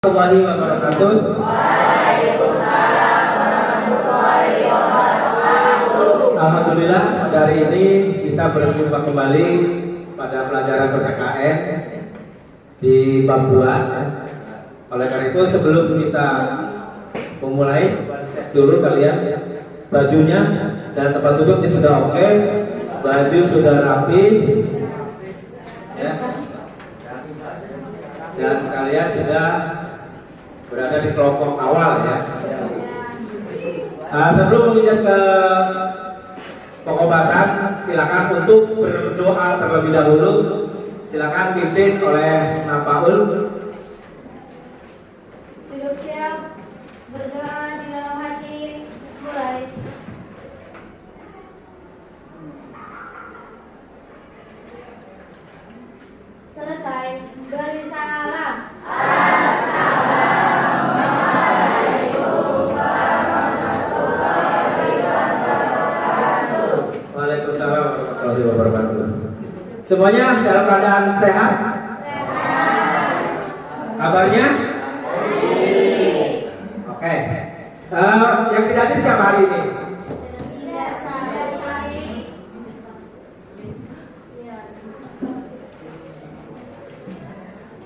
Warahmatullahi wabarakatuh. Waalaikumsalam warahmatullahi wabarakatuh. Alhamdulillah, hari ini kita berjumpa kembali pada pelajaran PPKN di bab 2. Oleh karena itu, sebelum kita memulai, cek dulu kalian bajunya dan tempat duduknya sudah oke, baju sudah rapi, ya, dan kalian sudah berada di kelompok awal, ya. Sebelum menginjak ke pokok bahasan, silakan untuk berdoa terlebih dahulu. Silakan pimpin oleh Nafaul. Duduk siap, berdoa di dalam hati, mulai. Selesai, beri salam. Waalaikumsalam warahmatullahi wabarakatuh. Semuanya dalam keadaan sehat? Kabarnya? Oke. Yang tidak hadir siapa hari ini? Tidak sadari.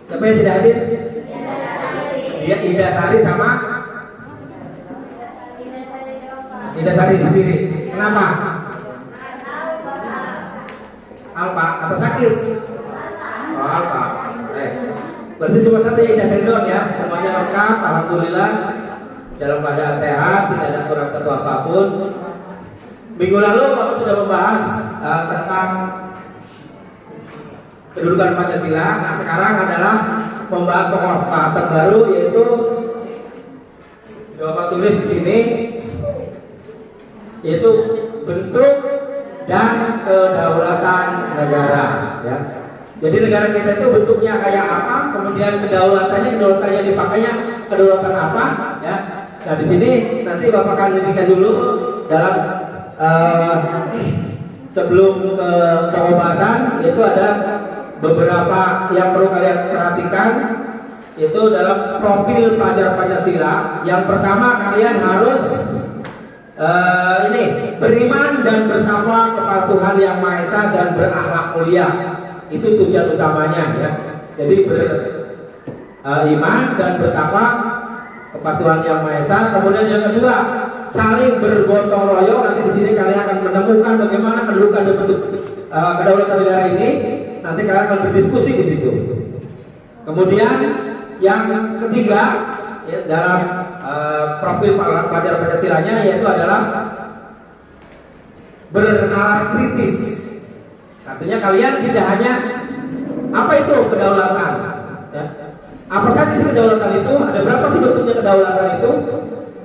Siapa yang tidak hadir? Dia Ida Sari sama Ida Sari sendiri. Kenapa? Alpa atau sakit? Oh, Alpa. Berarti cuma satu ya Ida Sendon, ya. Semuanya lengkap, alhamdulillah. Dalam keadaan sehat, tidak ada kurang satu apapun. Minggu lalu Bapak sudah membahas tentang kedudukan Pancasila. Nah, sekarang adalah membahas pokok bahasan baru, yaitu Bapak tulis di sini, yaitu bentuk dan kedaulatan negara, ya. Jadi negara kita itu bentuknya kayak apa, kemudian kedaulatannya dipakainya kedaulatan apa, ya. Nah, di sini nanti Bapak akan lihatkan dulu dalam sebelum ke pokok bahasan, yaitu ada beberapa yang perlu kalian perhatikan, itu dalam profil pelajar Pancasila. Yang pertama, kalian harus beriman dan bertakwa kepada Tuhan Yang Maha Esa dan berakhlak mulia. Itu tujuan utamanya, ya. Jadi beriman dan bertakwa kepada Tuhan Yang Maha Esa. Kemudian yang kedua, saling bergotong royong. Nanti di sini kalian akan menemukan bagaimana kedudukan dan bentuk kedaulatan negara ini. Nanti kalian akan berdiskusi di situ. Kemudian yang ketiga, ya, dalam profil pelajar Pancasilanya, yaitu adalah bernalar kritis. Artinya kalian tidak hanya apa itu kedaulatan, ya. Apa saja sih kedaulatan itu? Ada berapa sih bentuknya kedaulatan itu?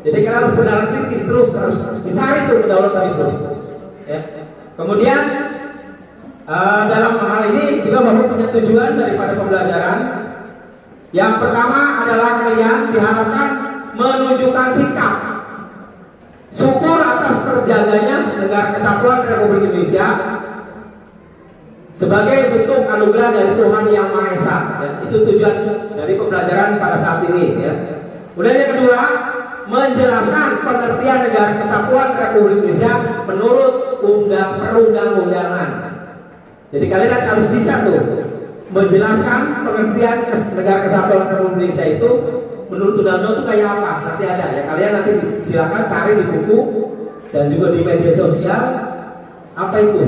Jadi kalian harus bernalar kritis, terus harus dicari tuh kedaulatan itu, ya. Kemudian dalam hal ini juga Bapak punya tujuan daripada pembelajaran. Yang pertama adalah kalian diharapkan menunjukkan sikap syukur atas terjaganya negara kesatuan Republik Indonesia sebagai bentuk anugerah dari Tuhan Yang Maha Esa, ya. Itu tujuan dari pembelajaran pada saat ini, ya. Kemudian yang kedua, menjelaskan pengertian negara kesatuan Republik Indonesia menurut perundang-undangan. Jadi kalian harus bisa tuh menjelaskan pengertian negara kesatuan Republik Indonesia itu menurut undang-undang itu kayak apa. Nanti ada, ya. Kalian nanti silakan cari di buku dan juga di media sosial apa itu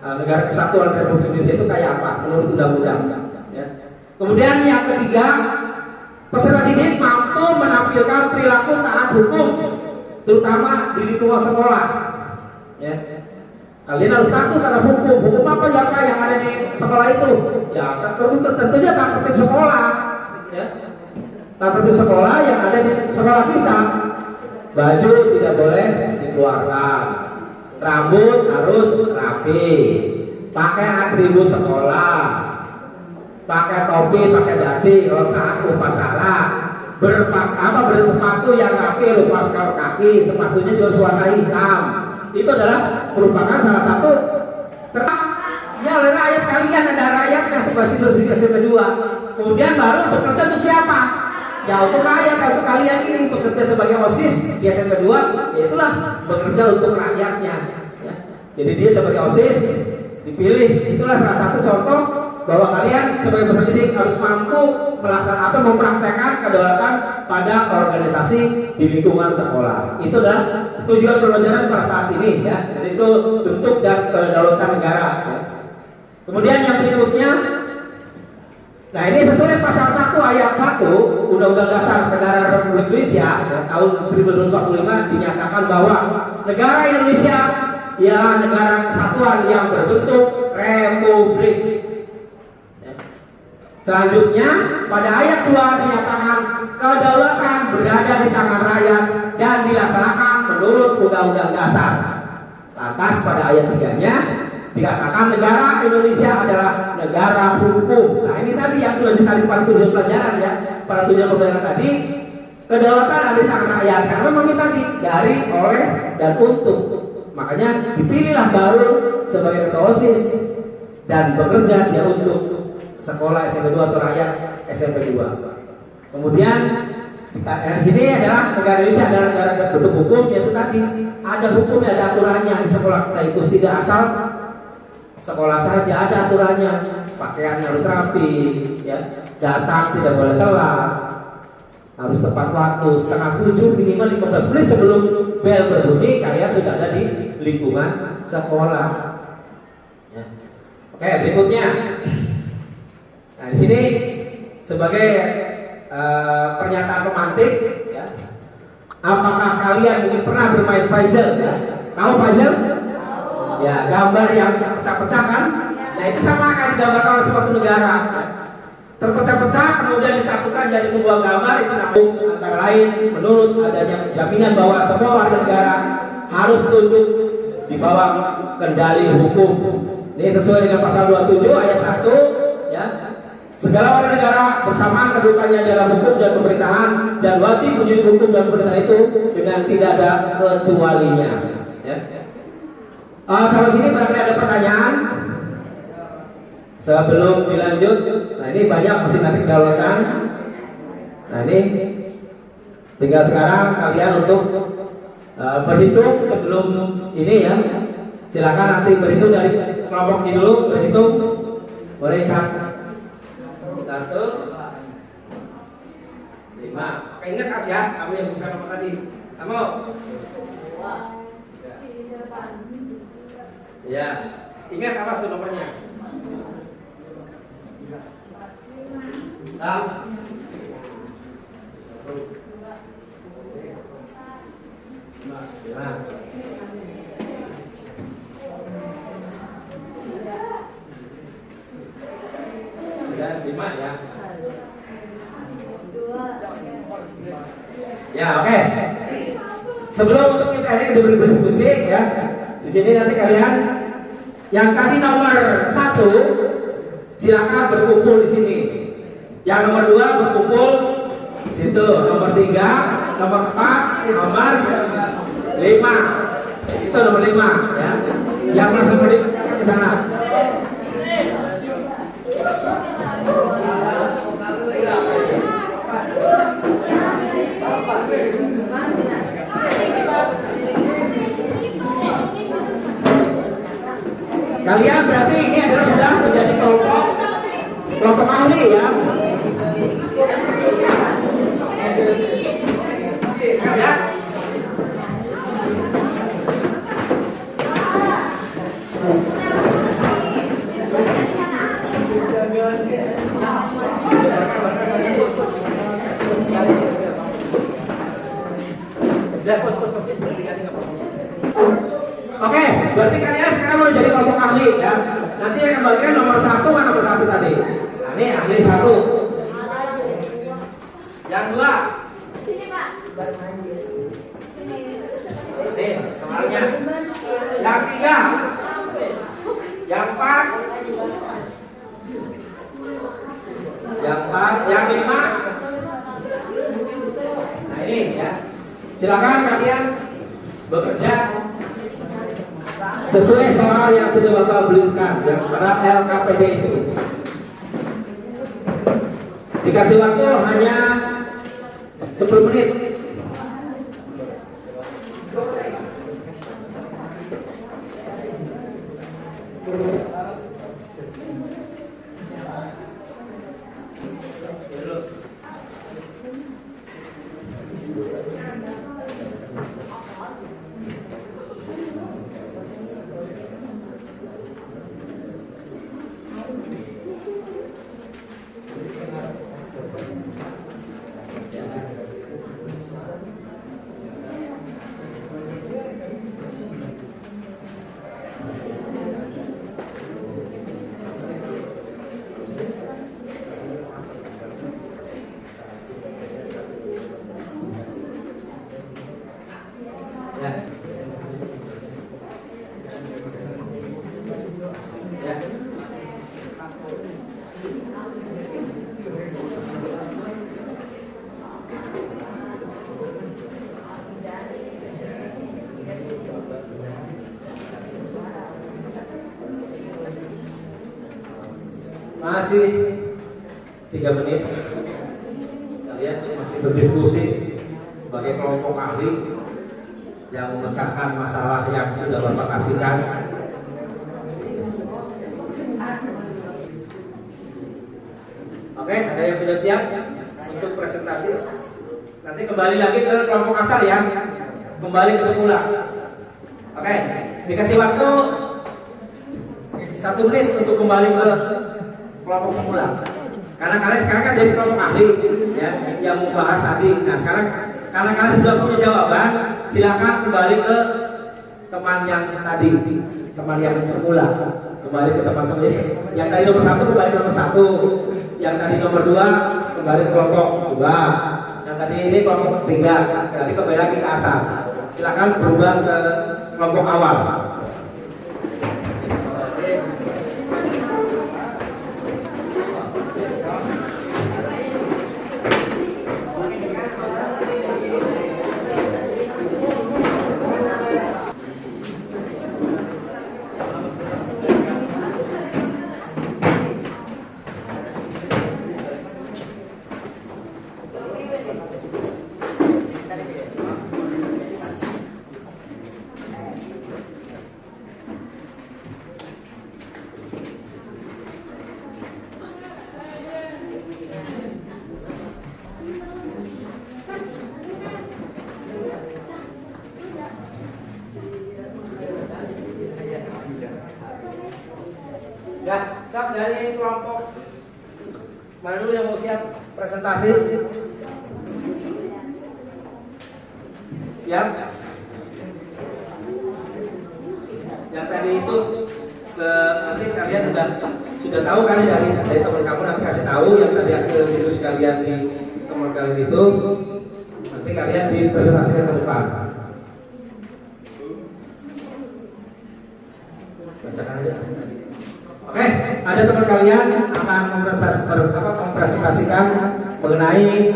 negara kesatuan Republik Indonesia itu kayak apa menurut undang-undang, ya. Kemudian yang ketiga, peserta didik mampu menampilkan perilaku taat hukum terutama di lingkungan sekolah, ya. Kalian harus tahu terhadap hukum apa ya Pak yang ada di sekolah itu, ya. Tentunya tata tertib sekolah, ya. Tata tertib sekolah yang ada di sekolah kita. Baju tidak boleh dikeluarkan, rambut harus rapi, pakai atribut sekolah, pakai topi, pakai dasi kalau saat upacara, bersepatu yang rapi, lepas kaos kaki, sepatunya juga warna hitam. Itu adalah merupakan salah satu ya oleh rakyat. Kalian ada rakyat yang sebasis sosialisasi kedua. Kemudian baru bekerja untuk siapa? ya untuk rakyat, untuk kalian ini bekerja sebagai OSIS di SMP 2, ya itulah bekerja untuk rakyatnya. Ya. Jadi dia sebagai OSIS dipilih, itulah salah satu contoh bahwa kalian sebagai peserta didik harus mampu melaksanakan atau mempraktekkan kedaulatan pada organisasi di lingkungan sekolah. Itu adalah tujuan pembelajaran pada saat ini, ya. Jadi itu bentuk dan kedaulatan negara. Ya. Kemudian yang berikutnya, nah ini sesuai pasal 1 ayat 1 Undang-Undang Dasar Negara Republik Indonesia ya, tahun 1945 dinyatakan bahwa negara Indonesia ialah negara kesatuan yang berbentuk republik. Selanjutnya pada ayat 2 dinyatakan kedaulatan berada di tangan rakyat dan dilaksanakan menurut Undang-Undang Dasar. Lantas pada ayat 3-nya dikatakan negara Indonesia adalah negara hukum. Nah ini tadi yang sudah ditarik pada tujuan pelajaran ya, pada tujuan pembelajaran tadi, kedaulatan ada di tangan rakyat karena memang ini tadi dari, oleh, dan untuk. Makanya dipilihlah baru sebagai ketua OSIS dan bekerja dia untuk sekolah SMP 2 atau rakyat SMP 2. Kemudian di sini adalah negara Indonesia adalah negara bentuk hukum, yaitu tadi ada hukumnya, ada aturannya di sekolah kita itu, tidak asal sekolah saja, ada aturannya. Pakaian harus rapi, ya. Datang tidak boleh telat, harus tepat waktu, 6:30 minimal 15 menit sebelum bel berbunyi kalian sudah ada di lingkungan sekolah. Ya. Oke, berikutnya. Nah, di sini sebagai pernyataan romantik, ya. Apakah kalian mungkin pernah bermain puzzle? Ya? Tahu puzzle? Ya, gambar yang pecah-pecah kan? Nah, itu sama akan digambarkan oleh suatu negara. Ya. Terpecah-pecah kemudian disatukan jadi sebuah gambar, itu namanya antara lain menurut adanya jaminan bahwa semua warga negara harus tunduk di bawah kendali hukum. Ini sesuai dengan pasal 27 ayat 1, ya. Segala warga negara bersamaan kedudukannya dalam hukum dan pemerintahan dan wajib menjadi hukum dan pemerintahan itu dengan tidak ada kecualinya. Ya. Sampai sini barangkali ada pertanyaan sebelum dilanjut. Nah ini banyak mesin nanti kedaulatan. Nah ini tinggal sekarang kalian untuk berhitung sebelum ini ya. Silakan nanti berhitung dari kelompok ini dulu, berhitung. Boleh 1, 5. Oke, ingat As ya, kamu yang sudah nomor tadi. Kamu? Ya, ingat apa tuh nomornya? Nah. Dan 5 ya. Ya, oke. Sebelum untuk kita ini udah berdiskusi ya. Di sini nanti kalian yang tadi nomor 1 silakan berkumpul di sini. Yang nomor 2 berkumpul di situ. Nomor 3, nomor 4, nomor 5. Itu nomor 5 ya. Yang masuk ke sana. Kalian berarti ini adalah sudah menjadi kelompok ahli ya. Ya. Oke, berarti kalian sekarang udah jadi kelompok ahli ya. Nanti yang kembalikan nomor 1 mana nomor 1 tadi? Nah, ini ahli 1. Yang 2. Sini Pak. Sini. Nih, soalnya. Yang 3. Yang 4. Yang 4, yang 5. Nah, ini ya. Silakan kalian bekerja sesuai soal yang sudah Bapak belikan yang pada LKPD itu. Dikasih waktu hanya 10 menit. Masih 3 menit. Kalian masih berdiskusi sebagai kelompok ahli yang memecahkan masalah yang sudah Bapak kasihkan. Oke, ada yang sudah siap untuk presentasi? Nanti kembali lagi ke kelompok asal ya. Kembali ke semula. Oke, dikasih waktu 1 menit untuk kembali ke kelompok semula. Karena kalian sekarang kan jadi kelompok ahli ya, yang membahas tadi. Nah sekarang karena kalian sudah punya jawaban, silakan kembali ke teman yang tadi, teman yang semula. Kembali ke teman semula. Yang tadi nomor 1 kembali ke nomor 1. Yang tadi nomor 2 kembali ke kelompok 2. Yang tadi ini kelompok 3. Jadi kembali lagi ke asal. Silakan berubah ke kelompok awal. Ya, Kak, dari kelompok mana dulu yang mau siap presentasi? Siap? Yang tadi itu nanti kalian sudah tahu kan dari teman kamu, nanti kasih tahu yang tadi hasil diskusi kalian di teman kalian itu, nanti kalian dipresentasikan ke depan. Bacakan aja. Oke, ada teman kalian akan mempresentasikan mengenai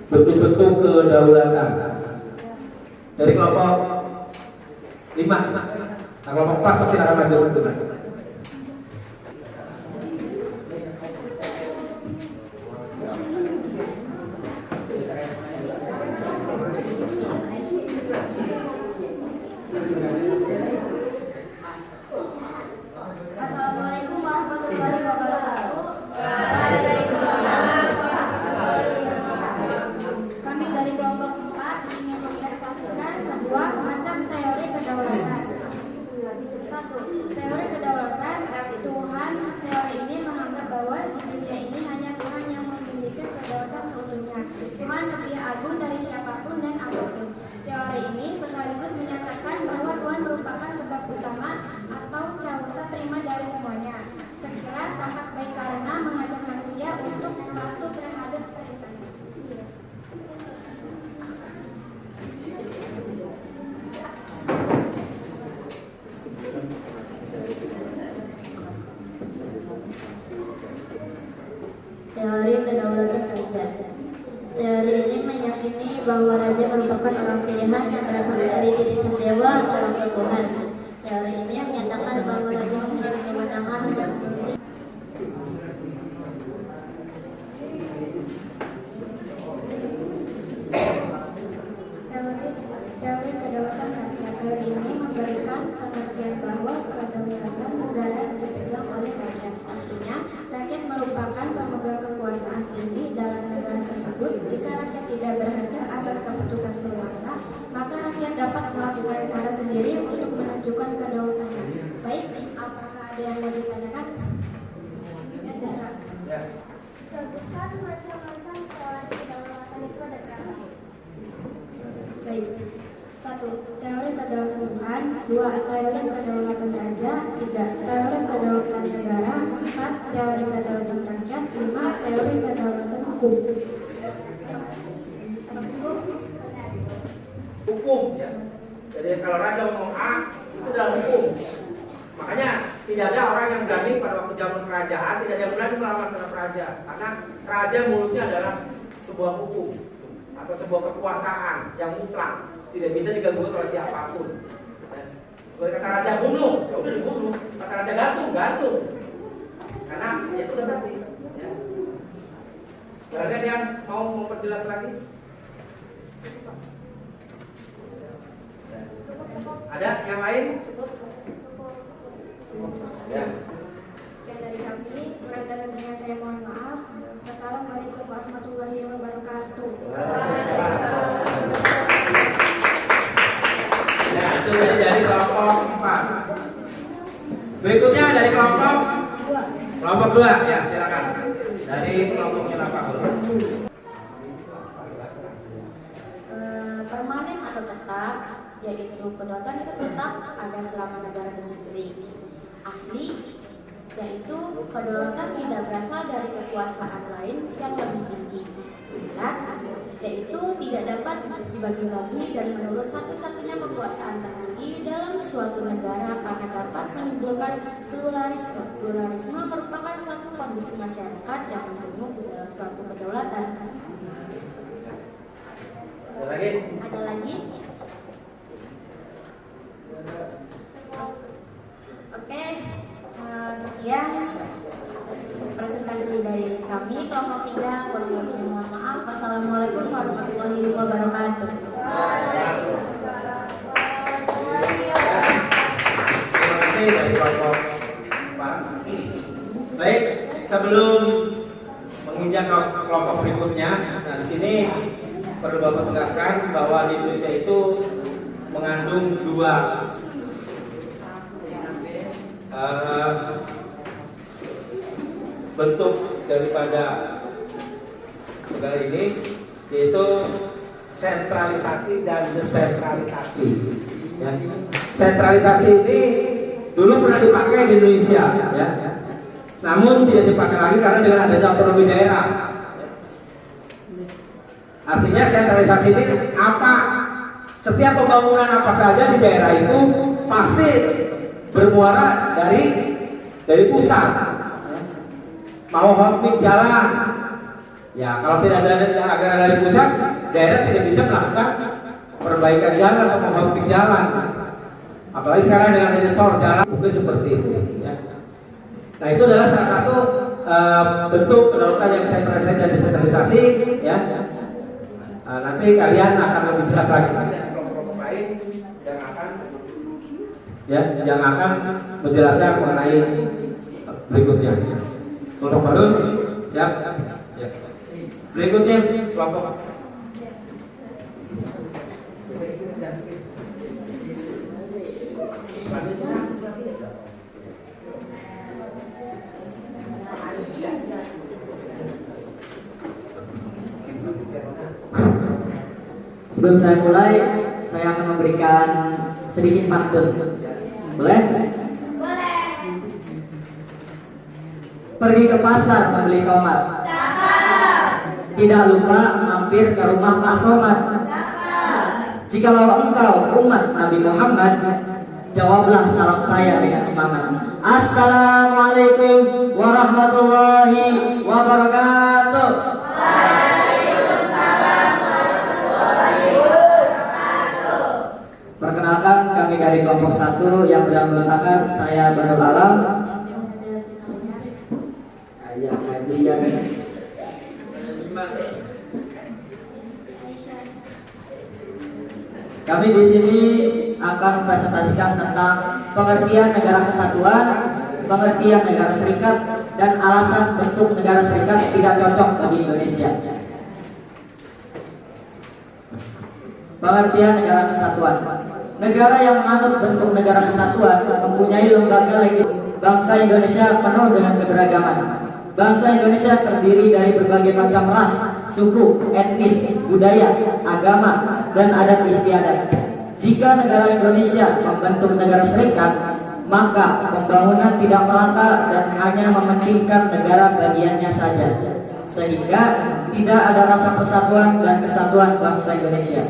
bentuk-bentuk kedaulatan dari kelompok 5. Nah, kelompok 4 silakan maju untuk Assalamualaikum warahmatullahi wabarakatuh. Kami dari kelompok 4 ingin mempresentasikan sebuah macam teori kedaulatan. 1. Teori kedaulatan. Tuhan. Teori ini menganggap bahwa di dunia ini hanya Tuhan yang memiliki kedaulatan seutuhnya. Tuhan lebih agung dari siapapun dan apapun. Teori ini sekaligus menyatakan bahwa Tuhan merupakan sebab utama atau causa prima dari semuanya. Sekilas tampak baik karena mengajak manusia untuk patuh terhadap perintah. Teori kedaulatan raja. Teori ini meyakini bahwa raja merupakan orang pilihan yang berasal dari titisan dewa atau wakil Tuhan. Teori ini menyatakan bahwa raja memiliki kewenangan untuk memilih dapat melakukan cara sendiri untuk menunjukkan kedaulatannya. Baik, apakah ada yang mau ditanyakan? Ya, cara. Ya. Sebutkan macam-macam teori kedaulatan itu ada berapa? Baik. 1. Teori kedaulatan Tuhan. 2. Teori kedaulatan raja. 3. Teori kedaulatan negara. 4. Teori kedaulatan rakyat. 5. Teori kedaulatan hukum. Hukum ya. Jadi kalau raja ngomong A itu dalam hukum. Makanya tidak ada orang yang berani pada waktu zaman kerajaan, tidak ada yang berani melawan terhadap raja, karena raja mulutnya adalah sebuah hukum atau sebuah kekuasaan yang mutlak, tidak bisa diganggu oleh siapapun. Ya. Kalau kata raja bunuh, ya udah dibunuh. Kata raja gantung, gantung. Karena itu udah tadi. Ya. Ada yang mau memperjelas lagi? Ada yang lain? Ya. Sekian dari kami. Kurang dan lebihnya saya mohon maaf. Assalamualaikum warahmatullahi wabarakatuh. Ya, itu dari kelompok 4. Berikutnya dari kelompok 2. Ya, silakan. Dari kelompoknya apa? Permanen atau tetap, yaitu kedaulatan itu tetap ada selama negara itu sendiri. Asli, yaitu kedaulatan tidak berasal dari kekuasaan lain yang lebih tinggi. Dan yaitu tidak dapat dibagi-bagi dan menurut satu-satunya kekuasaan tertinggi dalam suatu negara karena dapat menimbulkan pluralisme. Pluralisme merupakan suatu kondisi masyarakat yang menjemuk di dalam suatu kedaulatan. Ada lagi? Ada lagi? Oke, sekian presentasi dari kami kelompok 3. Mohon maaf. Wassalamualaikum warahmatullahi wabarakatuh. Terima kasih dari kelompok 4. Baik, sebelum menginjak ke kelompok berikutnya, nah di sini perlu Bapak tegaskan bahwa di Indonesia itu mengandung 2 bentuk daripada negara ini, yaitu sentralisasi dan desentralisasi. Ya. Sentralisasi ini dulu pernah dipakai di Indonesia, ya. Namun tidak dipakai lagi karena dengan adanya otonomi daerah. Artinya sentralisasi ini apa? Setiap pembangunan apa saja di daerah itu pasti bermuara dari pusat. Mau hotmik jalan, ya kalau tidak ada anggaran dari pusat, daerah tidak bisa melakukan perbaikan jalan atau hotmik jalan. Apalagi sekarang dengan adanya cor jalan, mungkin seperti itu. Ya. Nah itu adalah salah satu bentuk kedaulatan yang sentralisasi dan desentralisasi. Ya. Nanti kalian akan lebih jelas lagi dari kelompok lain yang akan menjelaskan mengenai berikutnya. Kelompok baru, ya. Berikutnya kelompok. Sebelum saya mulai, saya akan memberikan sedikit pantun. Boleh? Boleh. Pergi ke pasar membeli tomat. Tidak lupa mampir ke rumah Pak Somad. Jikalau engkau umat Nabi Muhammad, jawablah salam saya dengan semangat. Assalamualaikum warahmatullahi wabarakatuh. Perkenalkan, kami dari kelompok 1 yang beranggotakan saya Barul Alam, Ayah Kajian. Kami di sini akan presentasikan tentang pengertian negara kesatuan, pengertian negara serikat, dan alasan bentuk negara serikat tidak cocok bagi Indonesia. Pengertian negara kesatuan. Negara yang menganut bentuk negara kesatuan mempunyai lembaga legislatif. Bangsa Indonesia penuh dengan keberagaman. Bangsa Indonesia terdiri dari berbagai macam ras, suku, etnis, budaya, agama, dan adat istiadat. Jika negara Indonesia membentuk negara serikat, maka pembangunan tidak merata dan hanya mementingkan negara bagiannya saja, sehingga tidak ada rasa persatuan dan kesatuan bangsa Indonesia.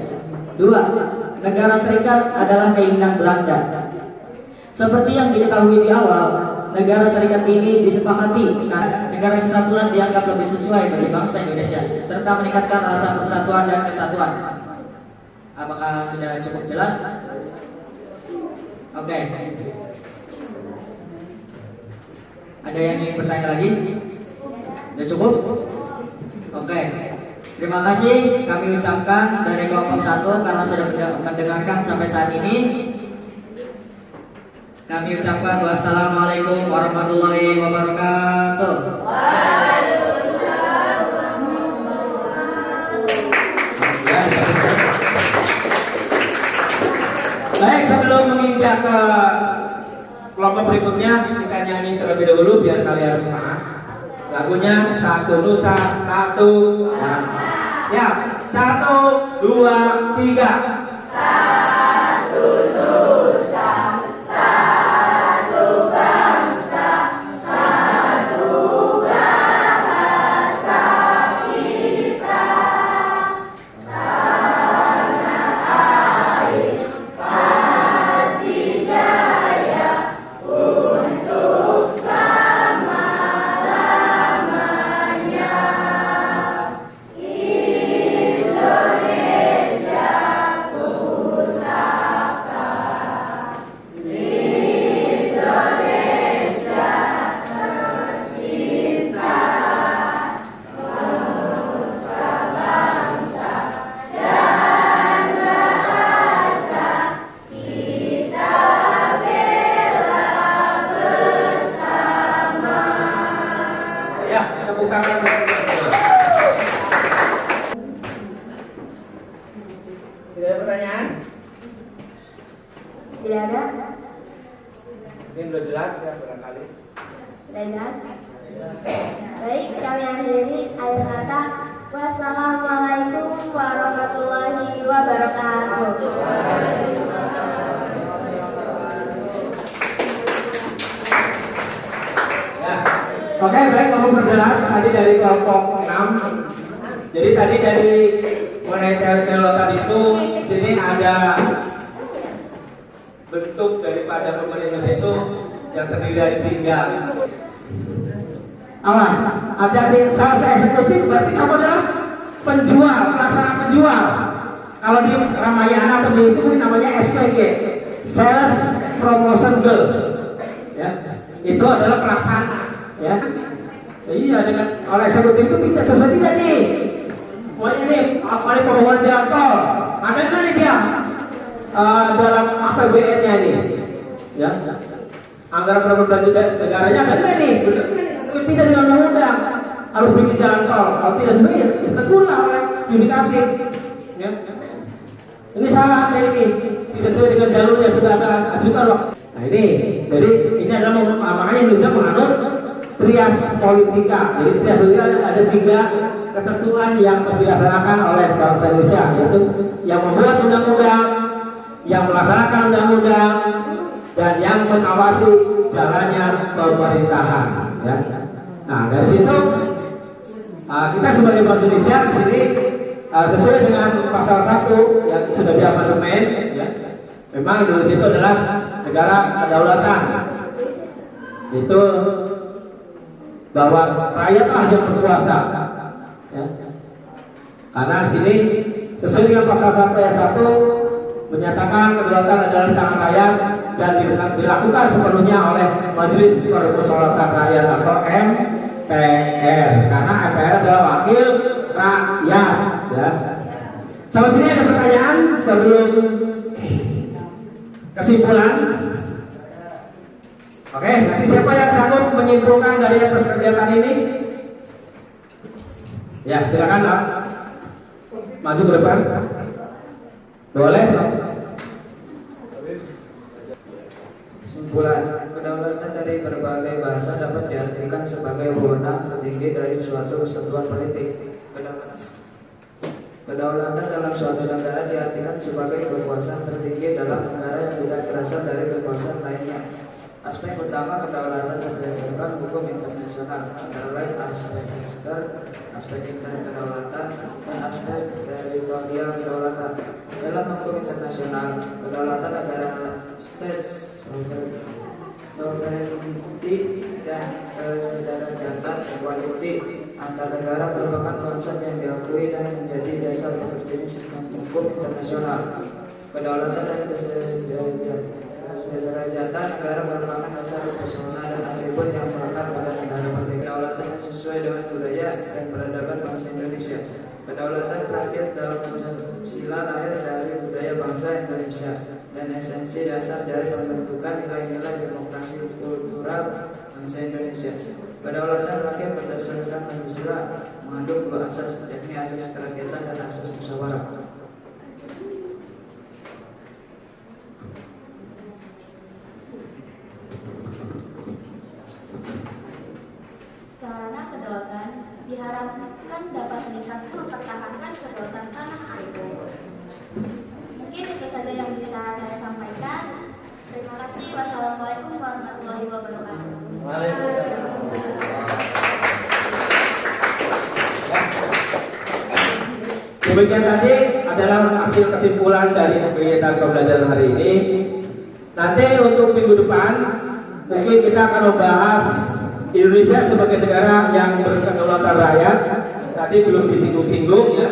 2. Negara serikat adalah keinginan Belanda. Seperti yang diketahui di awal, negara serikat ini disepakati karena negara kesatuan dianggap lebih sesuai bagi bangsa Indonesia, serta meningkatkan rasa persatuan dan kesatuan. Apakah sudah cukup jelas? Oke. Ada yang ingin bertanya lagi? Sudah cukup? Oke. Terima kasih kami ucapkan dari kelompok 1 karena sudah mendengarkan sampai saat ini. Kami ucapkan wassalamualaikum warahmatullahi wabarakatuh. Baik, sebelum menginjak ke kelompok berikutnya, kita nyanyi terlebih dahulu biar kalian semangat. Lagunya Satu Nusa, Satu Bangsa. Siap, 1, 2, 3. Satu Nusa, satu bangsa, satu bahasa kita. Tanah air pasti jaya untuk selama-lamanya. Indonesia pusaka, Indonesia tercinta, bangsa bangsa dan bahasa kita bela bersama. Ya, tepuk tangan. Tidak ada pertanyaan? Tidak ada? Mungkin udah jelas ya barangkali. Sudah jelas? Baik, kami akhiri akhir kata. Wassalamualaikum warahmatullahi wabarakatuh. Ya. Oke, baik, mau perjelas tadi dari kelompok 6. Jadi tadi dari mengenai teori kelautan itu sini ada bentuk daripada pemerintah itu yang terdiri dari 3. Awas, hati-hati, salah eksekutif berarti kamu adalah penjual, pelaksana penjual. Kalau di Ramayana atau di itu namanya SPG, Sales Promotion Girl. Ya, itu adalah pelaksana. Ya, iya, dengan oleh eksekutif itu tidak sesuai tidak nih. Wah ini apa nih pembangunan jalan tol? Ada nggak nih dia dalam APBN-nya nih? Ya, anggaran pemerintah negaranya ada nggak nih? Benar nggak nih? Tidak dengan undang-undang harus bikin jalan tol. Kalau tidak sesuai, ya tegurlah oleh yudikatif. Ya. Ini salah kayak ini, tidak sesuai dengan jalur yang sudah ada ajukan loh. Nah ini, jadi ini adalah makanya Indonesia menganut trias politika. Jadi trias politika ada 3 ketentuan yang harus dilaksanakan oleh bangsa Indonesia, yaitu yang membuat undang-undang, yang melaksanakan undang-undang, dan yang mengawasi jalannya pemerintahan. Ya. Nah dari situ kita sebagai bangsa Indonesia di sini sesuai dengan pasal 1 yang sudah diamandemen, ya, memang Indonesia itu adalah negara kedaulatan, itu bahwa rakyatlah yang berkuasa. Ya. Karena di sini sesuai dengan pasal 1 ayat 1 menyatakan kedaulatan adalah di tangan rakyat dan dilakukan sepenuhnya oleh Majelis Permusyawaratan Rakyat atau MPR, karena MPR adalah wakil rakyat. Ya. Sampai sini ada pertanyaan sebelum kesimpulan? Oke, nanti siapa yang sanggup menyimpulkan dari atas kegiatan ini? Ya, silakan, Pak. Maju ke depan. Boleh? Kesimpulan, kedaulatan dari berbagai bahasa dapat diartikan sebagai wewenang tertinggi dari suatu kesatuan politik. Kedaulatan dalam suatu negara diartikan sebagai kekuasaan tertinggi dalam negara yang tidak berasal dari kekuasaan lainnya. Aspek utama kedaulatan berdasarkan hukum internasional, antara lain aspek ekster, aspek intern kedaulatan, dan aspek teritorial kedaulatan. Dalam hukum internasional, kedaulatan negara states, sovereignty, dan kesederajatan equality antar negara merupakan konsep yang diakui dan menjadi dasar bekerjanya sistem hukum internasional. Kedaulatan dan kesederajatan negara merupakan dasar personal dan atribut yang melekat pada negara merdeka. Kedaulatan yang sesuai dengan budaya dan peradaban bangsa Indonesia. Kedaulatan rakyat dalam Pancasila lahir dari budaya bangsa Indonesia dan esensi dasar dari pembentukan nilai-nilai demokrasi kultural bangsa Indonesia. Kedaulatan rakyat berdasarkan Pancasila mengandung dua asas, yakni asas kerakyatan dan asas musyawarah. Sarana kedaulatan diharapkan dapat meningkatkan mempertahankan kedaulatan tanah air. Mungkin itu saja yang bisa saya sampaikan. Terima kasih. Wassalamualaikum warahmatullahi wabarakatuh. Demikian tadi adalah hasil kesimpulan dari kegiatan pembelajaran hari ini. Nanti untuk minggu depan mungkin kita akan membahas Indonesia sebagai negara yang berkedaulatan rakyat. Tadi belum disinggung-singgung ya.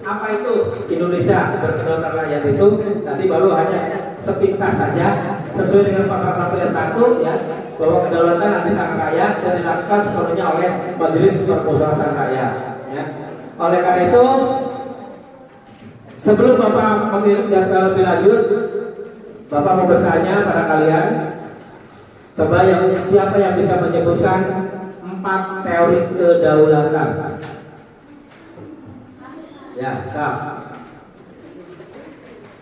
Apa itu Indonesia berkedaulatan rakyat itu? Tadi baru hanya sepintas saja sesuai dengan pasal 1 ayat 1 ya, bahwa kedaulatan nanti tangan rakyat dan dilakukan sepenuhnya oleh Majelis Permusyawaratan Rakyat ya. Oleh karena itu, sebelum Bapak mengirim jadwal lebih lanjut, Bapak mau bertanya pada kalian. Coba siapa yang bisa menyebutkan 4 teori kedaulatan? Ya, sah.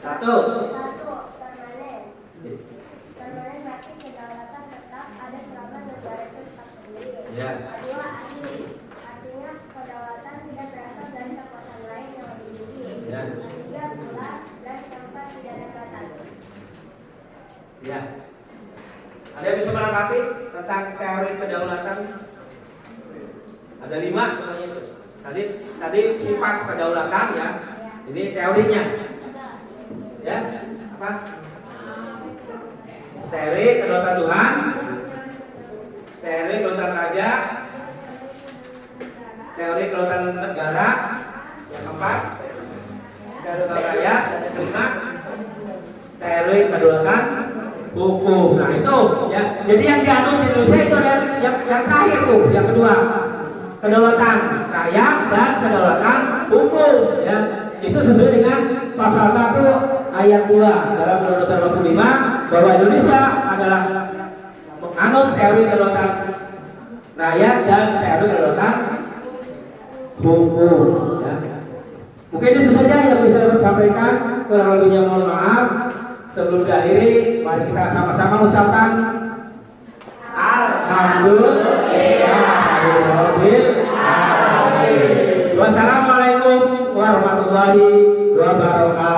1. Permanen. Permanen berarti kedaulatan tetap ada selama negara itu tetap berdiri. Ya. 2. Asli. Artinya kedaulatan tidak berasal dari kekuasaan lain yang lebih tinggi. Ya. 3. Bulat. Dan keempat tidak ada batas. Ya. Ada yang bisa melengkapi tentang teori kedaulatan? Ada 5 semuanya itu. Tadi sifat kedaulatan ya. Ini teorinya. Ya, apa? Teori kedaulatan Tuhan, teori kedaulatan raja, teori kedaulatan negara, yang keempat, teori kedaulatan rakyat, dan yang kelima, teori kedaulatan hukum. Nah itu ya. Jadi yang dianut di Indonesia itu ada yang terakhir tuh, yang kedua, kedaulatan rakyat dan kedaulatan hukum. Ya, itu sesuai dengan pasal 1 ayat 2 dalam Undang-Undang 45 bahwa Indonesia adalah menganut teori kedaulatan rakyat dan teori kedaulatan hukum. Ya. Mungkin itu saja yang bisa dapat sampaikan. Kurang lebihnya mohon maaf. Sebelum diakhiri, mari kita sama-sama ucapkan Alhamdulillahirobbilalamin. Wassalamualaikum warahmatullahi wabarakatuh.